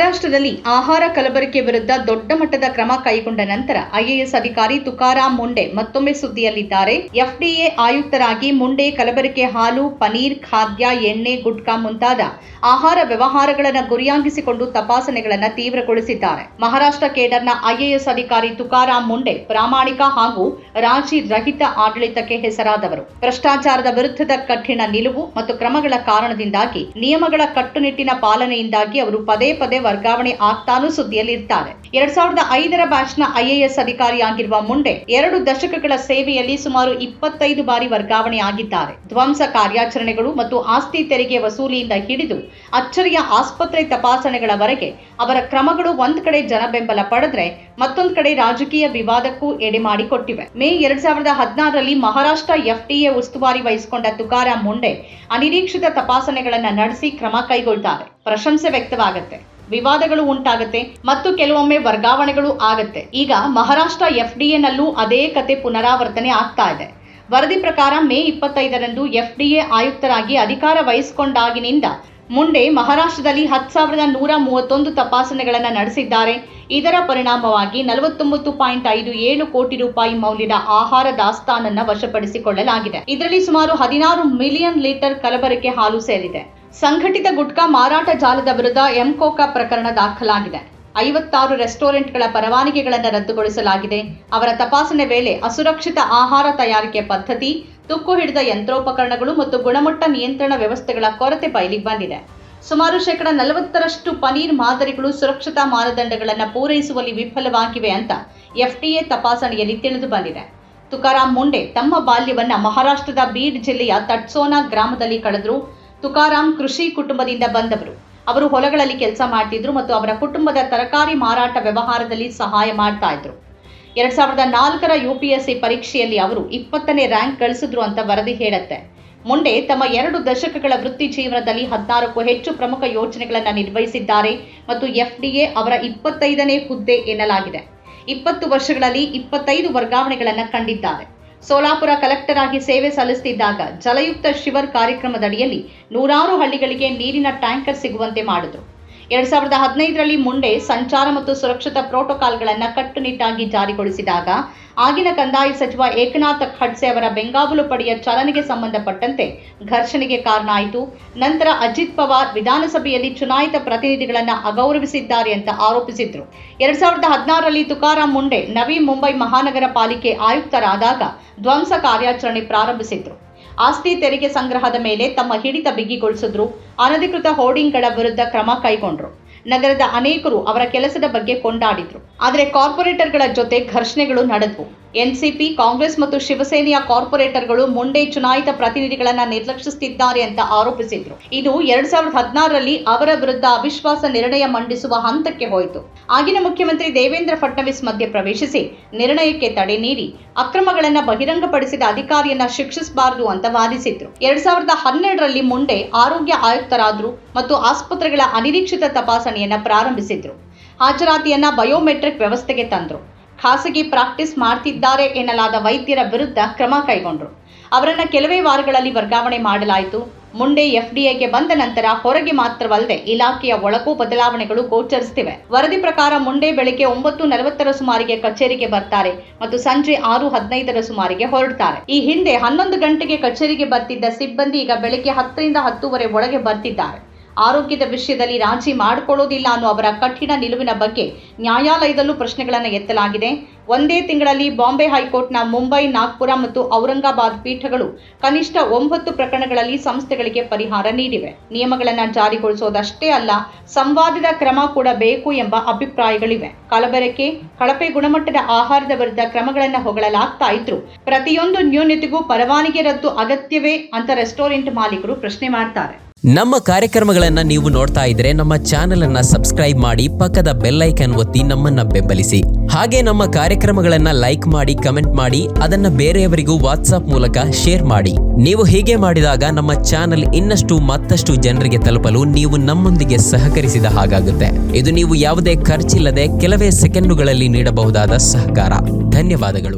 ಮಹಾರಾಷ್ಟ್ರದಲ್ಲಿ ಆಹಾರ ಕಲಬೆರಕೆ ವಿರುದ್ಧ ದೊಡ್ಡ ಮಟ್ಟದ ಕ್ರಮ ಕೈಗೊಂಡ ನಂತರ ಐಎಎಸ್ ಅಧಿಕಾರಿ ತುಕಾರಾಂ ಮುಂಡೆ ಮತ್ತೊಮ್ಮೆ ಸುದ್ದಿಯಲ್ಲಿದ್ದಾರೆ. ಎಫ್ಡಿಎ ಆಯುಕ್ತರಾಗಿ ಮುಂಡೆ ಕಲಬೆರಕೆ ಹಾಲು, ಪನೀರ್, ಖಾದ್ಯ, ಎಣ್ಣೆ, ಗುಟ್ಕಾ ಮುಂತಾದ ಆಹಾರ ವ್ಯವಹಾರಗಳನ್ನು ಗುರಿಯಾಗಿಸಿಕೊಂಡು ತಪಾಸಣೆಗಳನ್ನು ತೀವ್ರಗೊಳಿಸಿದ್ದಾರೆ. ಮಹಾರಾಷ್ಟ್ರ ಕೇಡರ್ನ ಐಎಎಸ್ ಅಧಿಕಾರಿ ತುಕಾರಾಂ ಮುಂಡೆ ಪ್ರಾಮಾಣಿಕ ಹಾಗೂ ರಾಜಿ ರಹಿತ ಆಡಳಿತಕ್ಕೆ ಹೆಸರಾದವರು. ಭ್ರಷ್ಟಾಚಾರದ ವಿರುದ್ಧದ ಕಠಿಣ ನಿಲುವು ಮತ್ತು ಕ್ರಮಗಳ ಕಾರಣದಿಂದಾಗಿ ನಿಯಮಗಳ ಕಟ್ಟುನಿಟ್ಟಿನ ಪಾಲನೆಯಿಂದಾಗಿ ಅವರು ಪದೇ ಪದೇ ವರ್ಗಾವಣೆ ಆಗ್ತಾನೂ ಸುದ್ದಿಯಲ್ಲಿರ್ತಾರೆ. 2005ರ ಬ್ಯಾಚ್ನ ಐಎಎಸ್ ಅಧಿಕಾರಿಯಾಗಿರುವ ಮುಂಡೆ 2 ದಶಕಗಳ ಸೇವೆಯಲ್ಲಿ ಸುಮಾರು 25 ಬಾರಿ ವರ್ಗಾವಣೆ ಆಗಿದ್ದಾರೆ. ಧ್ವಂಸ ಕಾರ್ಯಾಚರಣೆಗಳು ಮತ್ತು ಆಸ್ತಿ ತೆರಿಗೆ ವಸೂಲಿಯಿಂದ ಹಿಡಿದು ಅಚ್ಚರಿಯ ಆಸ್ಪತ್ರೆ ತಪಾಸಣೆಗಳವರೆಗೆ ಅವರ ಕ್ರಮಗಳು ಒಂದ್ ಕಡೆ ಜನ ಬೆಂಬಲ ಪಡೆದ್ರೆ ಮತ್ತೊಂದು ಕಡೆ ರಾಜಕೀಯ ವಿವಾದಕ್ಕೂ ಎಡೆ ಮಾಡಿಕೊಟ್ಟಿವೆ. ಮೇ 2016ರಲ್ಲಿ ಮಹಾರಾಷ್ಟ್ರ ಎಫ್ಡಿಎ ಉಸ್ತುವಾರಿ ವಹಿಸಿಕೊಂಡ ತುಕಾರಾಂ ಮುಂಡೆ ಅನಿರೀಕ್ಷಿತ ತಪಾಸಣೆಗಳನ್ನು ನಡೆಸಿ ಕ್ರಮ ಕೈಗೊಳ್ತಾರೆ. ಪ್ರಶಂಸೆ ವ್ಯಕ್ತವಾಗುತ್ತೆ, ವಿವಾದಗಳು ಉಂಟಾಗುತ್ತೆ ಮತ್ತು ಕೆಲವೊಮ್ಮೆ ವರ್ಗಾವಣೆಗಳು ಆಗತ್ತೆ. ಈಗ ಮಹಾರಾಷ್ಟ್ರ ಎಫ್ಡಿಎನಲ್ಲೂ ಅದೇ ಕತೆ ಪುನರಾವರ್ತನೆ ಆಗ್ತಾ ಇದೆ. ವರದಿ ಪ್ರಕಾರ ಮೇ 25ರಂದು ಎಫ್ಡಿಎ ಆಯುಕ್ತರಾಗಿ ಅಧಿಕಾರ ವಹಿಸಿಕೊಂಡಾಗಿನಿಂದ ಮುಂಡೆ ಮಹಾರಾಷ್ಟ್ರದಲ್ಲಿ 10,131 ತಪಾಸಣೆಗಳನ್ನು ನಡೆಸಿದ್ದಾರೆ. ಇದರ ಪರಿಣಾಮವಾಗಿ 49.57 ಕೋಟಿ ರೂಪಾಯಿ ಮೌಲ್ಯದ ಆಹಾರ ದಾಸ್ತಾನನ್ನು ವಶಪಡಿಸಿಕೊಳ್ಳಲಾಗಿದೆ. ಇದರಲ್ಲಿ ಸುಮಾರು 16 ಮಿಲಿಯನ್ ಲೀಟರ್ ಕಲಬೆರಕೆ ಹಾಲು ಸೇರಿದೆ. ಸಂಘಟಿತ ಗುಟ್ಕಾ ಮಾರಾಟ ಜಾಲದ ವಿರುದ್ಧ ಎಂಕೋಕಾ ಪ್ರಕರಣ ದಾಖಲಾಗಿದೆ. 56 ರೆಸ್ಟೋರೆಂಟ್ಗಳ ಪರವಾನಗಿಗಳನ್ನು ರದ್ದುಗೊಳಿಸಲಾಗಿದೆ. ಅವರ ತಪಾಸಣೆ ವೇಳೆ ಅಸುರಕ್ಷಿತ ಆಹಾರ ತಯಾರಿಕೆ ಪದ್ಧತಿ, ತುಕ್ಕು ಹಿಡಿದ ಯಂತ್ರೋಪಕರಣಗಳು ಮತ್ತು ಗುಣಮಟ್ಟ ನಿಯಂತ್ರಣ ವ್ಯವಸ್ಥೆಗಳ ಕೊರತೆ ಬಯಲಿಗೆ ಬಂದಿದೆ. ಸುಮಾರು 40% ಪನೀರ್ ಮಾದರಿಗಳು ಸುರಕ್ಷತಾ ಮಾನದಂಡಗಳನ್ನು ಪೂರೈಸುವಲ್ಲಿ ವಿಫಲವಾಗಿವೆ ಅಂತ ಎಫ್ಡಿಎ ತಪಾಸಣೆಯಲ್ಲಿ ತಿಳಿದು ಬಂದಿದೆ. ತುಕಾರಾಂ ಮುಂಡೆ ತಮ್ಮ ಬಾಲ್ಯವನ್ನ ಮಹಾರಾಷ್ಟ್ರದ ಬೀಡ್ ಜಿಲ್ಲೆಯ ತಟ್ಸೋನಾ ಗ್ರಾಮದಲ್ಲಿ ಕಳೆದ್ರು. ತುಕಾರಾಂ ಕೃಷಿ ಕುಟುಂಬದಿಂದ ಬಂದವರು. ಅವರು ಹೊಲಗಳಲ್ಲಿ ಕೆಲಸ ಮಾಡ್ತಿದ್ರು ಮತ್ತು ಅವರ ಕುಟುಂಬದ ತರಕಾರಿ ಮಾರಾಟ ವ್ಯವಹಾರದಲ್ಲಿ ಸಹಾಯ ಮಾಡ್ತಾ ಇದ್ರು. 2004ರ UPSC ಪರೀಕ್ಷೆಯಲ್ಲಿ ಅವರು 20ನೇ ರ್ಯಾಂಕ್ ಗಳಿಸಿದ್ರು ಅಂತ ವರದಿ ಹೇಳುತ್ತೆ. ಮುಂಡೆ ತಮ್ಮ 2 ದಶಕಗಳ ವೃತ್ತಿ ಜೀವನದಲ್ಲಿ 16ಕ್ಕೂ ಹೆಚ್ಚು ಪ್ರಮುಖ ಯೋಜನೆಗಳನ್ನು ನಿರ್ವಹಿಸಿದ್ದಾರೆ ಮತ್ತು ಎಫ್ಡಿಎ ಅವರ 25ನೇ ಹುದ್ದೆ ಎನ್ನಲಾಗಿದೆ. 20 ವರ್ಷಗಳಲ್ಲಿ 25 ವರ್ಗಾವಣೆಗಳನ್ನು ಕಂಡಿದ್ದಾರೆ. ಸೋಲಾಪುರ ಕಲೆಕ್ಟರ್ ಆಗಿ ಸೇವೆ ಸಲ್ಲಿಸುತ್ತಿದ್ದಾಗ ಜಲಯುಕ್ತ ಶಿವರ್ ಕಾರ್ಯಕ್ರಮದಡಿಯಲ್ಲಿ 100 ಹಳ್ಳಿಗಳಿಗೆ ನೀರಿನ ಟ್ಯಾಂಕರ್ ಸಿಗುವಂತೆ ಮಾಡಿದ್ರು. 2015ರಲ್ಲಿ ಮುಂಡೆ ಸಂಚಾರ ಮತ್ತು ಸುರಕ್ಷತಾ ಪ್ರೋಟೋಕಾಲ್ಗಳನ್ನು ಕಟ್ಟುನಿಟ್ಟಾಗಿ ಜಾರಿಗೊಳಿಸಿದಾಗ ಆಗಿನ ಕಂದಾಯ ಸಚಿವ ಏಕನಾಥ್ ಖಡ್ಸೆ ಅವರ ಬೆಂಗಾವಲು ಪಡೆಯ ಚಲನೆಗೆ ಸಂಬಂಧಪಟ್ಟಂತೆ ಘರ್ಷಣೆಗೆ ಕಾರಣ ಆಯಿತು. ನಂತರ ಅಜಿತ್ ಪವಾರ್ ವಿಧಾನಸಭೆಯಲ್ಲಿ ಚುನಾಯಿತ ಪ್ರತಿನಿಧಿಗಳನ್ನು ಅಗೌರವಿಸಿದ್ದಾರೆ ಅಂತ ಆರೋಪಿಸಿದ್ರು. 2016ರಲ್ಲಿ ತುಕಾರಾಂ ಮುಂಡೆ ನವಿ ಮುಂಬೈ ಮಹಾನಗರ ಪಾಲಿಕೆ ಆಯುಕ್ತರಾದಾಗ ಧ್ವಂಸ ಕಾರ್ಯಾಚರಣೆ ಪ್ರಾರಂಭಿಸಿದ್ರು. ಆಸ್ತಿ ತೆರಿಗೆ ಸಂಗ್ರಹದ ಮೇಲೆ ತಮ್ಮ ಹಿಡಿತ ಬಿಗಿಗೊಳಿಸಿದ್ರು. ಅನಧಿಕೃತ ಹೋರ್ಡಿಂಗ್ಗಳ ವಿರುದ್ಧ ಕ್ರಮ ಕೈಗೊಂಡ್ರು. ನಗರದ ಅನೇಕರು ಅವರ ಕೆಲಸದ ಬಗ್ಗೆ ಕೊಂಡಾಡಿದ್ರು. ಆದರೆ ಕಾರ್ಪೊರೇಟರ್ಗಳ ಜೊತೆ ಘರ್ಷಣೆಗಳು ನಡೆದವು. ಎನ್ಸಿಪಿ, ಕಾಂಗ್ರೆಸ್ ಮತ್ತು ಶಿವಸೇನೆಯ ಕಾರ್ಪೊರೇಟರ್ಗಳು ಮುಂಡೆ ಚುನಾಯಿತ ಪ್ರತಿನಿಧಿಗಳನ್ನ ನಿರ್ಲಕ್ಷಿಸುತ್ತಿದ್ದಾರೆ ಅಂತ ಆರೋಪಿಸಿದ್ರು. ಇದು 2016ರಲ್ಲಿ ಅವರ ವಿರುದ್ಧ ಅವಿಶ್ವಾಸ ನಿರ್ಣಯ ಮಂಡಿಸುವ ಹಂತಕ್ಕೆ ಹೋಯಿತು. ಆಗಿನ ಮುಖ್ಯಮಂತ್ರಿ ದೇವೇಂದ್ರ ಫಡ್ನವೀಸ್ ಮಧ್ಯ ಪ್ರವೇಶಿಸಿ ನಿರ್ಣಯಕ್ಕೆ ತಡೆ ನೀಡಿ ಅಕ್ರಮಗಳನ್ನು ಬಹಿರಂಗಪಡಿಸಿದ ಅಧಿಕಾರಿಯನ್ನ ಶಿಕ್ಷಿಸಬಾರದು ಅಂತ ವಾದಿಸಿದ್ರು. 2012ರಲ್ಲಿ ಮುಂಡೆ ಆರೋಗ್ಯ ಆಯುಕ್ತರಾದ್ರು ಮತ್ತು ಆಸ್ಪತ್ರೆಗಳ ಅನಿರೀಕ್ಷಿತ ತಪಾಸಣೆಯನ್ನ ಪ್ರಾರಂಭಿಸಿದ್ರು. ಹಾಜರಾತಿಯನ್ನ ಬಯೋಮೆಟ್ರಿಕ್ ವ್ಯವಸ್ಥೆಗೆ ತಂದ್ರು. ಖಾಸಗಿ ಪ್ರಾಕ್ಟೀಸ್ ಮಾಡ್ತಿದ್ದಾರೆ ಎನ್ನಲಾದ ವೈದ್ಯರ ವಿರುದ್ಧ ಕ್ರಮ ಕೈಗೊಂಡ್ರು. ಅವರನ್ನ ಕೆಲವೇ ವಾರಗಳಲ್ಲಿ ವರ್ಗಾವಣೆ ಮಾಡಲಾಯಿತು. ಮುಂಡೆ ಎಫ್ಡಿಎಗೆ ಬಂದ ನಂತರ ಹೊರಗೆ ಮಾತ್ರವಲ್ಲದೆ ಇಲಾಖೆಯ ಒಳಗೂ ಬದಲಾವಣೆಗಳು ಗೋಚರಿಸುತ್ತಿವೆ. ವರದಿ ಪ್ರಕಾರ ಮುಂಡೆ ಬೆಳಗ್ಗೆ 9:40ರ ಸುಮಾರಿಗೆ ಕಚೇರಿಗೆ ಬರ್ತಾರೆ ಮತ್ತು ಸಂಜೆ 6:15ರ ಸುಮಾರಿಗೆ ಹೊರಡ್ತಾರೆ. ಈ ಹಿಂದೆ 11 ಗಂಟೆಗೆ ಕಚೇರಿಗೆ ಬರ್ತಿದ್ದ ಸಿಬ್ಬಂದಿ ಈಗ ಬೆಳಗ್ಗೆ 10ರಿಂದ 10:30 ಒಳಗೆ ಬರ್ತಿದ್ದಾರೆ. ಆರೋಗ್ಯದ ವಿಷಯದಲ್ಲಿ ರಾಜಿ ಮಾಡಿಕೊಳ್ಳೋದಿಲ್ಲ ಅನ್ನೋ ಅವರ ಕಠಿಣ ನಿಲುವಿನ ಬಗ್ಗೆ ನ್ಯಾಯಾಲಯದಲ್ಲೂ ಪ್ರಶ್ನೆಗಳನ್ನು ಎತ್ತಲಾಗಿದೆ. ಒಂದೇ ತಿಂಗಳಲ್ಲಿ ಬಾಂಬೆ ಹೈಕೋರ್ಟ್ನ ಮುಂಬೈ, ನಾಗ್ಪುರ ಮತ್ತು ಔರಂಗಾಬಾದ್ ಪೀಠಗಳು ಕನಿಷ್ಠ 9 ಪ್ರಕರಣಗಳಲ್ಲಿ ಸಂಸ್ಥೆಗಳಿಗೆ ಪರಿಹಾರ ನೀಡಿವೆ. ನಿಯಮಗಳನ್ನು ಜಾರಿಗೊಳಿಸೋದಷ್ಟೇ ಅಲ್ಲ, ಸಂವಾದದ ಕ್ರಮ ಕೂಡ ಬೇಕು ಎಂಬ ಅಭಿಪ್ರಾಯಗಳಿವೆ. ಕಲಬೆರಕೆ, ಕಳಪೆ ಗುಣಮಟ್ಟದ ಆಹಾರದ ವಿರುದ್ಧ ಕ್ರಮಗಳನ್ನು ಹೊಗಳಲಾಗ್ತಾ ಇದ್ರು ಪ್ರತಿಯೊಂದು ನ್ಯೂನತೆಗೂ ಪರವಾನಗಿ ರದ್ದು ಅಗತ್ಯವೇ ಅಂತ ರೆಸ್ಟೋರೆಂಟ್ ಮಾಲೀಕರು ಪ್ರಶ್ನೆ ಮಾಡ್ತಾರೆ. ನಮ್ಮ ಕಾರ್ಯಕ್ರಮಗಳನ್ನು ನೀವು ನೋಡ್ತಾ ಇದ್ರೆ ನಮ್ಮ ಚಾನೆಲ್ ಅನ್ನ ಸಬ್ಸ್ಕ್ರೈಬ್ ಮಾಡಿ, ಪಕ್ಕದ ಬೆಲ್ ಐಕಾನ್ ಒತ್ತಿ ನಮ್ಮನ್ನ ಬೆಂಬಲಿಸಿ. ಹಾಗೆ ನಮ್ಮ ಕಾರ್ಯಕ್ರಮಗಳನ್ನ ಲೈಕ್ ಮಾಡಿ, ಕಮೆಂಟ್ ಮಾಡಿ, ಅದನ್ನ ಬೇರೆಯವರಿಗೂ ವಾಟ್ಸ್ಆಪ್ ಮೂಲಕ ಶೇರ್ ಮಾಡಿ. ನೀವು ಹೀಗೆ ಮಾಡಿದಾಗ ನಮ್ಮ ಚಾನೆಲ್ ಮತ್ತಷ್ಟು ಜನರಿಗೆ ತಲುಪಲು ನೀವು ನಮ್ಮೊಂದಿಗೆ ಸಹಕರಿಸಿದ ಹಾಗಾಗುತ್ತೆ. ಇದು ನೀವು ಯಾವುದೇ ಖರ್ಚಿಲ್ಲದೆ ಕೆಲವೇ ಸೆಕೆಂಡುಗಳಲ್ಲಿ ನೀಡಬಹುದಾದ ಸಹಕಾರ. ಧನ್ಯವಾದಗಳು.